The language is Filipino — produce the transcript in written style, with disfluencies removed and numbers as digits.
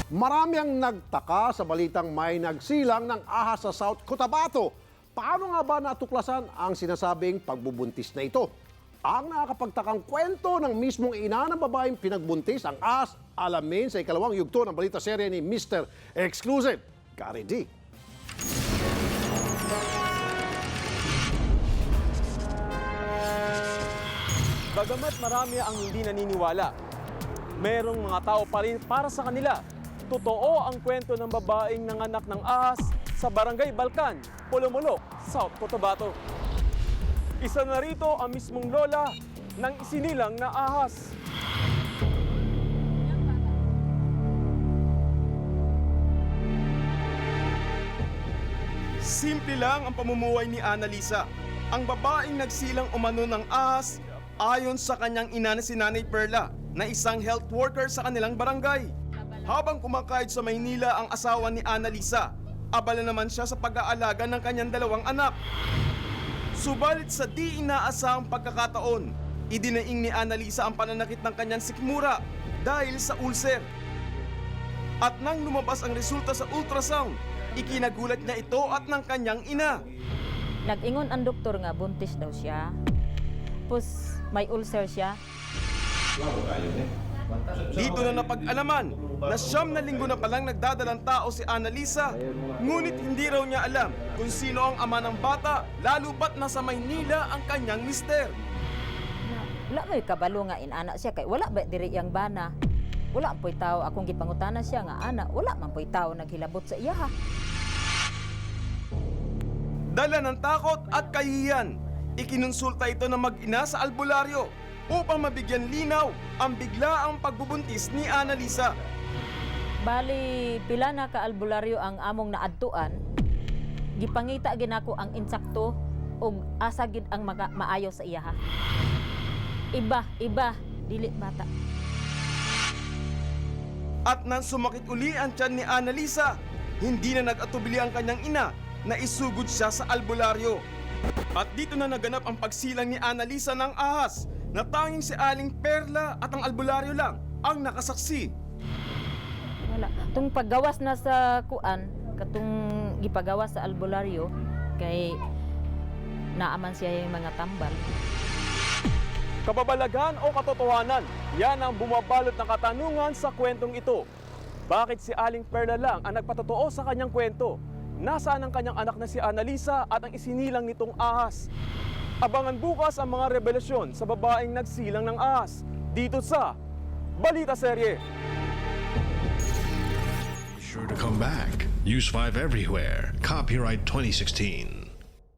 Marami ang nagtaka sa balitang may nagsilang ng ahas sa South Cotabato. Paano nga ba natuklasan ang sinasabing pagbubuntis na ito? Ang nakakapagtakang kwento ng mismong ina ng babaeng pinagbuntis ang ahas, alamin sa ikalawang yugto ng balita serye ni Mr. Exclusive, Gary D. Bagamat marami ang hindi naniniwala, merong mga tao pa rin para sa kanila. Totoo ang kwento ng babaeng nanganak ng ahas sa Barangay Balkan, Polomolok, South Cotabato. Isa na rito ang mismong lola ng isinilang na ahas. Simple lang ang pamumuhay ni Annalisa. Ang babaeng nagsilang umano ng ahas ayon sa kanyang ina na si Nanay Perla na isang health worker sa kanilang barangay. Habang kumakahit sa Maynila ang asawa ni Annalisa, abala naman siya sa pag-aalaga ng kanyang dalawang anak. Subalit sa di inaasahang pagkakataon, idinaing ni Annalisa ang pananakit ng kanyang sikmura dahil sa ulcer. At nang lumabas ang resulta sa ultrasound, ikinagulat niya ito at ng kanyang ina. Nag-ingon ang doktor nga buntis daw siya. Tapos may ulcer siya. Dito na napag-alaman na 9 na linggo na palang nagdadalang tao si Annalisa. Ngunit hindi raw niya alam kung sino ang ama ng bata, lalo pat nasa Maynila ang kanyang mister. Wala may kabalo nga inana siya kay wala ba diri yang bana. Wala po'y tao akong gipangutana siya nga ana, wala man po'y tao naghilabot sa iya ha. Dala ng takot at kahihiyan, ikinonsulta ito ng mag-ina sa albularyo upang mabigyan linaw ang biglaang pagbubuntis ni Annalisa. Bali pila na ka albularyo ang among naadtuan. Gipangita ginako ang insakto ug asa gid ang maayo sa iya ha. Iba, dili bata. At nang sumakit uli ang tiyan ni Annalisa, hindi na nag-atubili ang kanyang ina na isugod siya sa albularyo. At dito na naganap ang pagsilang ni Annalisa ng ahas na tanging si Aling Perla at ang albularyo lang ang nakasaksi. Wala. Tung paggawas na sa kuan, katong gipagawas sa albularyo kay naaman siya yung mga tambal. Kababalaghan o katotohanan, yan ang bumabalot ng katanungan sa kwentong ito. Bakit si Aling Perla lang ang nagpatotoo sa kanyang kwento? Nasaan ang kanyang anak na si Annalisa at ang isinilang nitong ahas? Abangan bukas ang mga revelasyon sa babaeng nagsilang ng ahas dito sa Balita Serye. Be sure to come back. Use 5 everywhere. Copyright 2016.